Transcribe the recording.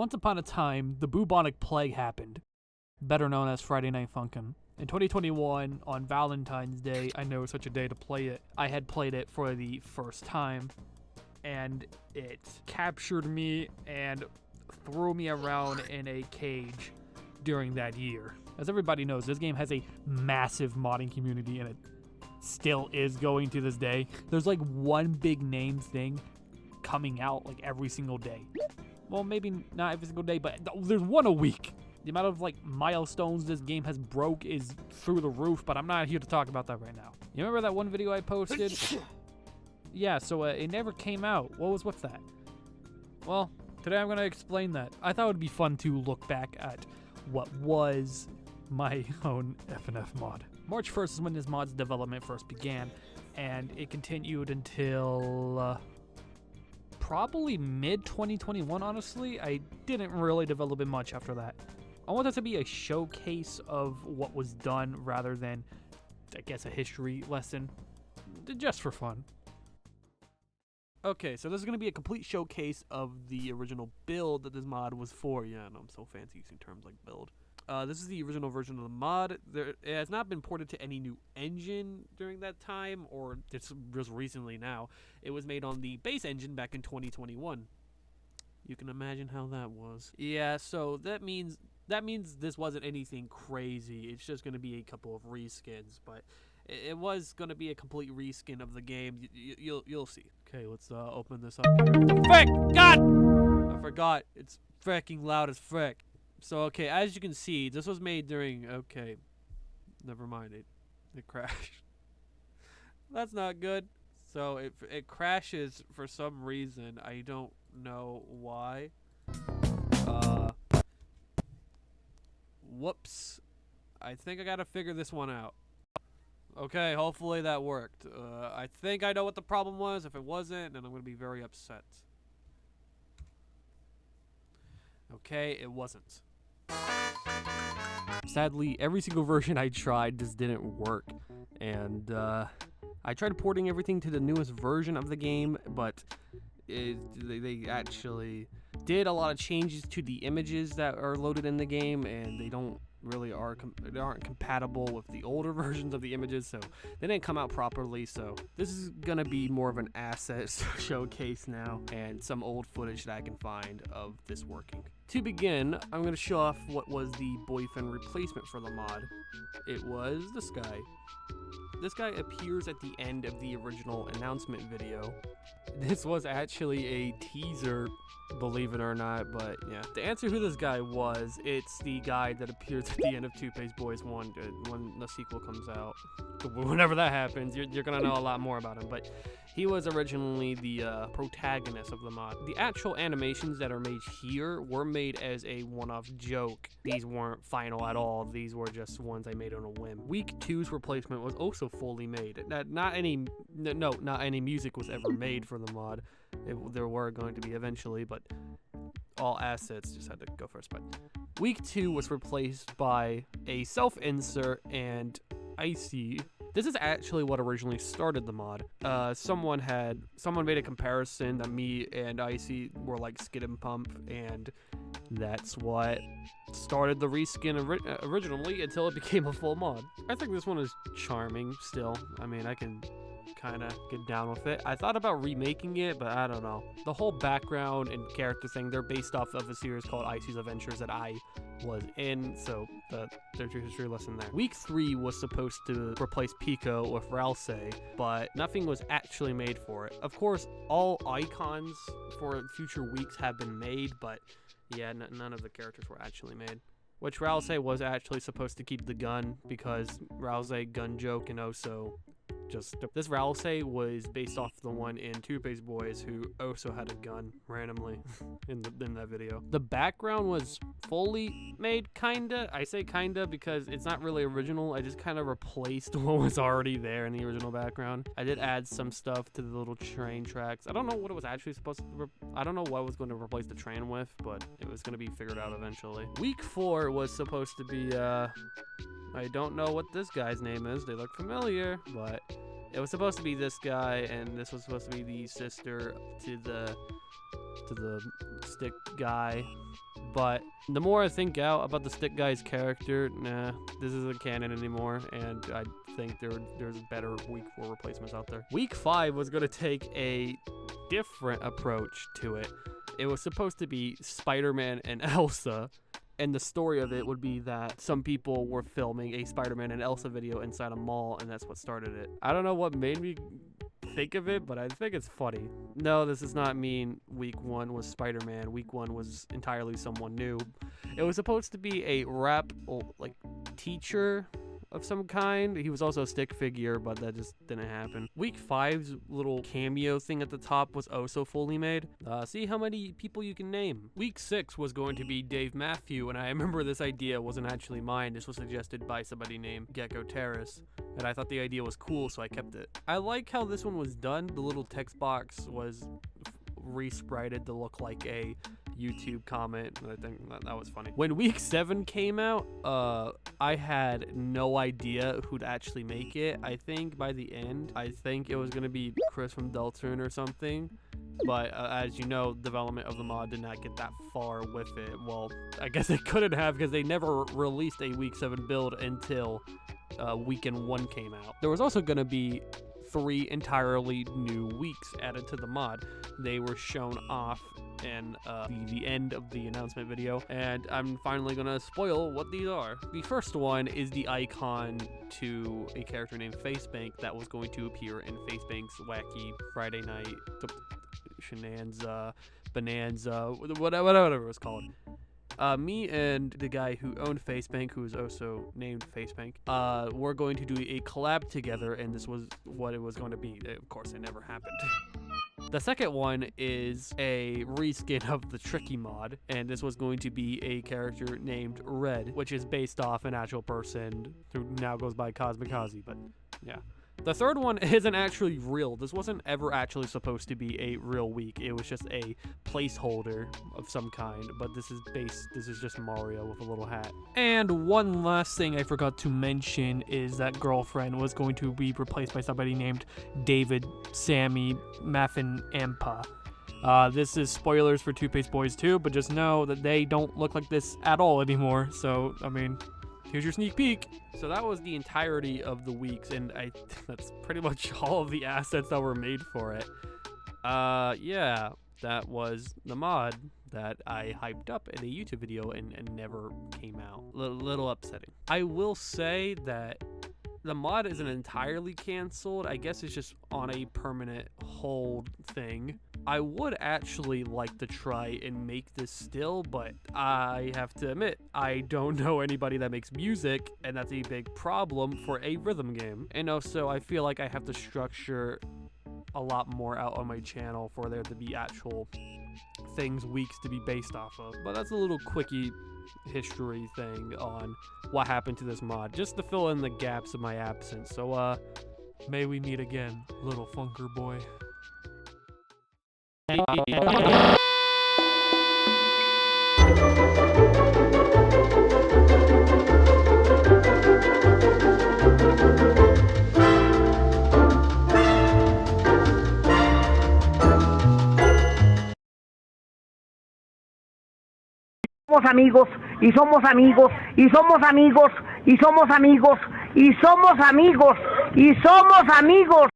Once upon a time, the bubonic plague happened, better known as Friday Night Funkin'. In 2021, on Valentine's Day, I know such a day to play it, I had played it for the first time, and it captured me and threw me around in a cage during that year. As everybody knows, this game has a massive modding community, and it still is going to this day. There's like one big name thing coming out like every single day. Well, maybe not every single day, but there's one a week. The amount of like milestones this game has broke is through the roof, but I'm not here to talk about that right now. You remember that one video I posted? Yeah, so it never came out. What's that? Well, today I'm gonna explain that. I thought it would be fun to look back at what was my own FNF mod. March 1st is when this mod's development first began, and it continued until probably mid-2021, honestly. I didn't really develop it much after that. I want it to be a showcase of what was done rather than, I guess, a history lesson, just for fun. Okay, so this is going to be a complete showcase of the original build that this mod was for. Yeah, I know I'm so fancy using terms like build. This is the original version of the mod. It has not been ported to any new engine during that time, or just recently now. It was made on the base engine back in 2021. You can imagine how that was. Yeah, so that means this wasn't anything crazy. It's just going to be a couple of reskins, but it was going to be a complete reskin of the game. You'll see. Okay, let's open this up here. Frick! God! I forgot. It's fricking loud as frick. So, okay, as you can see, this was made during... Okay, never mind. It crashed. That's not good. So, it crashes for some reason. I don't know why. Whoops. I think I gotta figure this one out. Okay, hopefully that worked. I think I know what the problem was. If it wasn't, then I'm gonna be very upset. Okay, it wasn't. Sadly, every single version I tried just didn't work, and I tried porting everything to the newest version of the game, but they actually did a lot of changes to the images that are loaded in the game, and they aren't compatible with the older versions of the images, so they didn't come out properly. So this is gonna be more of an asset showcase now, and some old footage that I can find of this working. To begin, I'm gonna show off what was the boyfriend replacement for the mod. It was this guy. This guy appears at the end of the original announcement video. This was actually a teaser, believe it or not, but yeah. To answer who this guy was, it's the guy that appears at the end of Toothpaste Boys 1 when the sequel comes out. Whenever that happens, you're gonna know a lot more about him, but he was originally the protagonist of the mod. The actual animations that are made here were made as a one-off joke. These weren't final at all. These were just ones I made on a whim. Week 2's replacement was also fully made. Not any music was ever made for the mod. There were going to be eventually, but all assets just had to go first. But Week 2 was replaced by a self-insert and Icy. This is actually what originally started the mod. Someone made a comparison that me and Icy were like Skid and Pump, and that's what started the reskin originally until it became a full mod. I think this one is charming still. I mean, I can kind of get down with it. I thought about remaking it, but I don't know. The whole background and character thing, they're based off of a series called Icy's Adventures that I was in, so there's your history lesson there. Week 3 was supposed to replace Pico with Ralsei, but nothing was actually made for it. Of course, all icons for future weeks have been made, but yeah, none of the characters were actually made. Which Ralsei was actually supposed to keep the gun, because Ralsei gun joke, and also this Ralsei was based off the one in Toothpaste Boys who also had a gun randomly in that video. The background was fully made, kinda. I say kinda because it's not really original. I just kind of replaced what was already there in the original background. I did add some stuff to the little train tracks. I don't know what it was actually supposed to I don't know what I was going to replace the train with, but it was going to be figured out eventually. Week 4 was supposed to be I don't know what this guy's name is. They look familiar, but it was supposed to be this guy, and this was supposed to be the sister to the stick guy. But the more I think out about the Stick Guy's character, nah, this isn't canon anymore, and I think there's better Week 4 replacements out there. Week 5 was going to take a different approach to it. It was supposed to be Spider-Man and Elsa, and the story of it would be that some people were filming a Spider-Man and Elsa video inside a mall, and that's what started it. I don't know what made me think of it, but I think it's funny. No, this does not mean Week 1 was Spider-Man. Week 1 was entirely someone new. It was supposed to be a rap, like, teacher of some kind. He was also a stick figure, but that just didn't happen. Week 5's little cameo thing at the top was also fully made. See how many people you can name. Week 6 was going to be Dave Matthew, and I remember this idea wasn't actually mine. This was suggested by somebody named Gecko Terrace, and I thought the idea was cool, so I kept it. I like how this one was done. The little text box was re-sprited to look like a YouTube comment, and I think that was funny. When Week 7 came out, I had no idea who'd actually make it. I think by the end, I think it was going to be Chris from Deltarune or something, but as you know, development of the mod did not get that far with it. Well, I guess it couldn't have, because they never released a Week 7 build until Weekend 1 came out. There was also going to be 3 entirely new weeks added to the mod. They were shown off in the end of the announcement video, and I'm finally gonna spoil what these are. The first one is the icon to a character named Facebank that was going to appear in Facebank's wacky Friday night shenanza, bonanza, whatever it was called. Me and the guy who owned Facebank, who is also named Facebank, we're going to do a collab together, and this was what it was going to be. Of course, it never happened. The second one is a reskin of the Tricky mod, and this was going to be a character named Red, which is based off an actual person who now goes by Cosmic Kazi, but yeah. The third one isn't actually real. This wasn't ever actually supposed to be a real week. It was just a placeholder of some kind, but this is just Mario with a little hat. And one last thing I forgot to mention is that Girlfriend was going to be replaced by somebody named David Sammy Maffin Ampa. This is spoilers for Toothpaste Boys 2, but just know that they don't look like this at all anymore. So, I mean, here's your sneak peek. So that was the entirety of the weeks, and that's pretty much all of the assets that were made for it. Yeah, that was the mod that I hyped up in a YouTube video and never came out. Little upsetting. I will say that the mod isn't entirely canceled. I guess it's just on a permanent hold thing. I would actually like to try and make this still, but I have to admit, I don't know anybody that makes music, and that's a big problem for a rhythm game. And also, I feel like I have to structure a lot more out on my channel for there to be actual things, weeks to be based off of. But that's a little quickie history thing on what happened to this mod, just to fill in the gaps of my absence. So, may we meet again, little funker boy. Somos amigos y somos amigos y somos amigos y somos amigos y somos amigos y somos amigos.